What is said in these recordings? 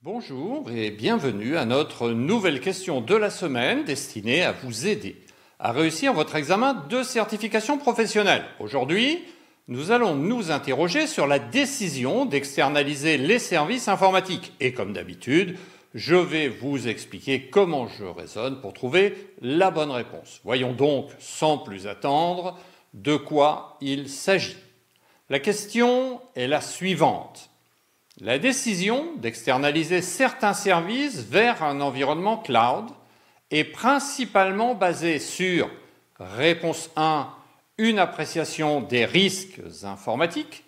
Bonjour et bienvenue à notre nouvelle question de la semaine destinée à vous aider à réussir votre examen de certification professionnelle. Aujourd'hui, nous allons nous interroger sur la décision d'externaliser les services informatiques. Et comme d'habitude, je vais vous expliquer comment je raisonne pour trouver la bonne réponse. Voyons donc, sans plus attendre, de quoi il s'agit. La question est la suivante. La décision d'externaliser certains services vers un environnement cloud est principalement basée sur réponse 1, une appréciation des risques informatiques,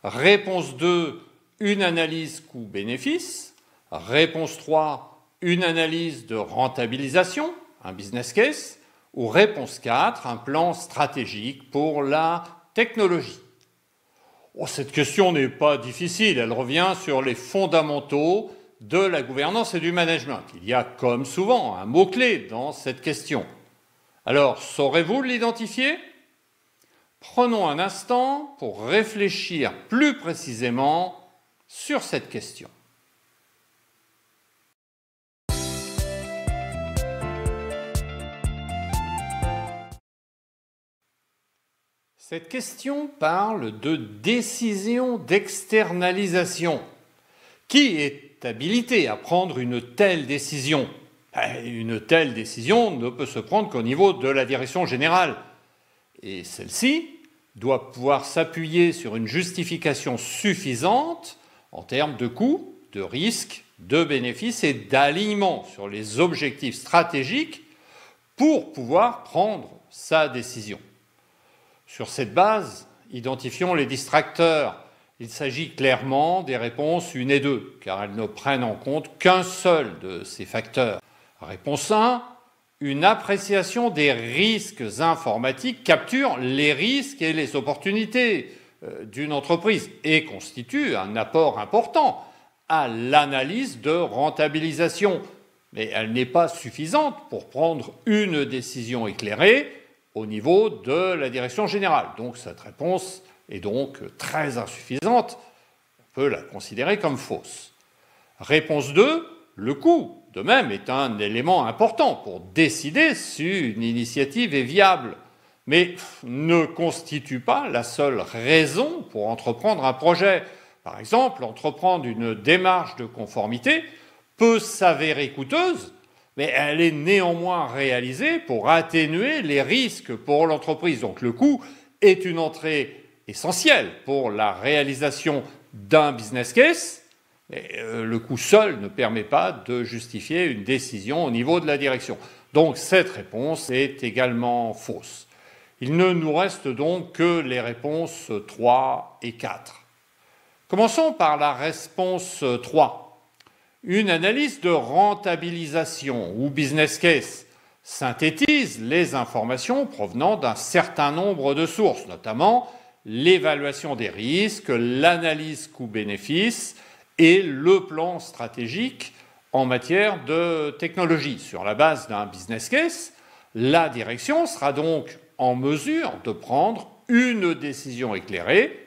réponse 2, une analyse coût-bénéfice, réponse 3, une analyse de rentabilisation, un business case, ou réponse 4, un plan stratégique pour la technologie. Cette question n'est pas difficile, elle revient sur les fondamentaux de la gouvernance et du management. Il y a, comme souvent, un mot-clé dans cette question. Alors, saurez-vous l'identifier ? Prenons un instant pour réfléchir plus précisément sur cette question. Cette question parle de décision d'externalisation. Qui est habilité à prendre une telle décision ? Une telle décision ne peut se prendre qu'au niveau de la direction générale. Et celle-ci doit pouvoir s'appuyer sur une justification suffisante en termes de coûts, de risques, de bénéfices et d'alignement sur les objectifs stratégiques pour pouvoir prendre sa décision. Sur cette base, identifions les distracteurs. Il s'agit clairement des réponses 1 et 2, car elles ne prennent en compte qu'un seul de ces facteurs. Réponse 1, une appréciation des risques informatiques capture les risques et les opportunités d'une entreprise et constitue un apport important à l'analyse de rentabilisation. Mais elle n'est pas suffisante pour prendre une décision éclairée au niveau de la direction générale. Donc cette réponse est donc très insuffisante. On peut la considérer comme fausse. Réponse 2, le coût, de même, est un élément important pour décider si une initiative est viable, mais ne constitue pas la seule raison pour entreprendre un projet. Par exemple, entreprendre une démarche de conformité peut s'avérer coûteuse, mais elle est néanmoins réalisée pour atténuer les risques pour l'entreprise. Donc le coût est une entrée essentielle pour la réalisation d'un business case, mais le coût seul ne permet pas de justifier une décision au niveau de la direction. Donc cette réponse est également fausse. Il ne nous reste donc que les réponses 3 et 4. Commençons par la réponse 3. Une analyse de rentabilisation ou business case synthétise les informations provenant d'un certain nombre de sources, notamment l'évaluation des risques, l'analyse coût-bénéfice et le plan stratégique en matière de technologie. Sur la base d'un business case, la direction sera donc en mesure de prendre une décision éclairée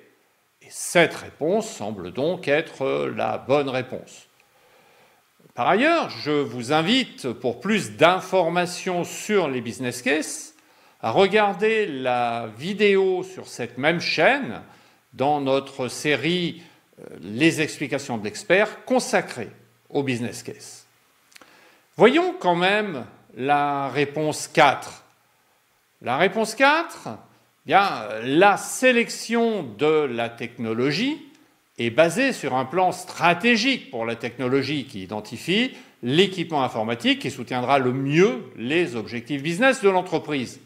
et cette réponse semble donc être la bonne réponse. Par ailleurs, je vous invite, pour plus d'informations sur les business cases, à regarder la vidéo sur cette même chaîne dans notre série Les explications de l'expert consacrée au business case. Voyons quand même la réponse 4. La réponse 4, la sélection de la technologie est basée sur un plan stratégique pour la technologie qui identifie l'équipement informatique qui soutiendra le mieux les objectifs business de l'entreprise.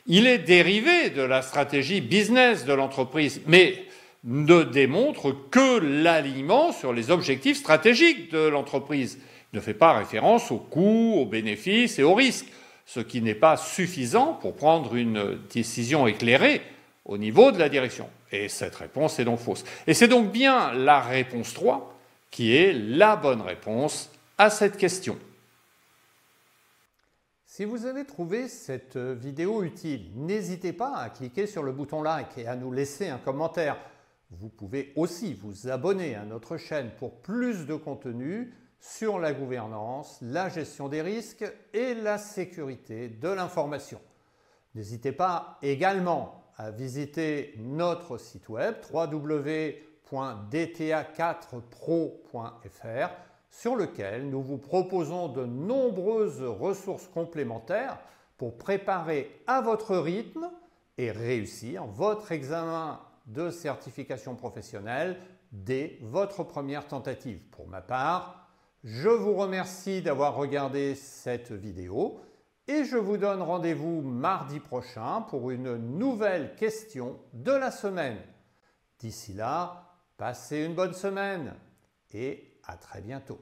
Il est dérivé de la stratégie business de l'entreprise, mais ne démontre que l'alignement sur les objectifs stratégiques de l'entreprise. Il ne fait pas référence aux coûts, aux bénéfices et aux risques, ce qui n'est pas suffisant pour prendre une décision éclairée au niveau de la direction. Et cette réponse est donc fausse. Et c'est donc bien la réponse 3 qui est la bonne réponse à cette question. Si vous avez trouvé cette vidéo utile, n'hésitez pas à cliquer sur le bouton like et à nous laisser un commentaire. Vous pouvez aussi vous abonner à notre chaîne pour plus de contenu sur la gouvernance, la gestion des risques et la sécurité de l'information. N'hésitez pas également à visiter notre site web www.dta4pro.fr sur lequel nous vous proposons de nombreuses ressources complémentaires pour préparer à votre rythme et réussir votre examen de certification professionnelle dès votre première tentative. Pour ma part, je vous remercie d'avoir regardé cette vidéo et je vous donne rendez-vous mardi prochain pour une nouvelle question de la semaine. D'ici là, passez une bonne semaine et à très bientôt.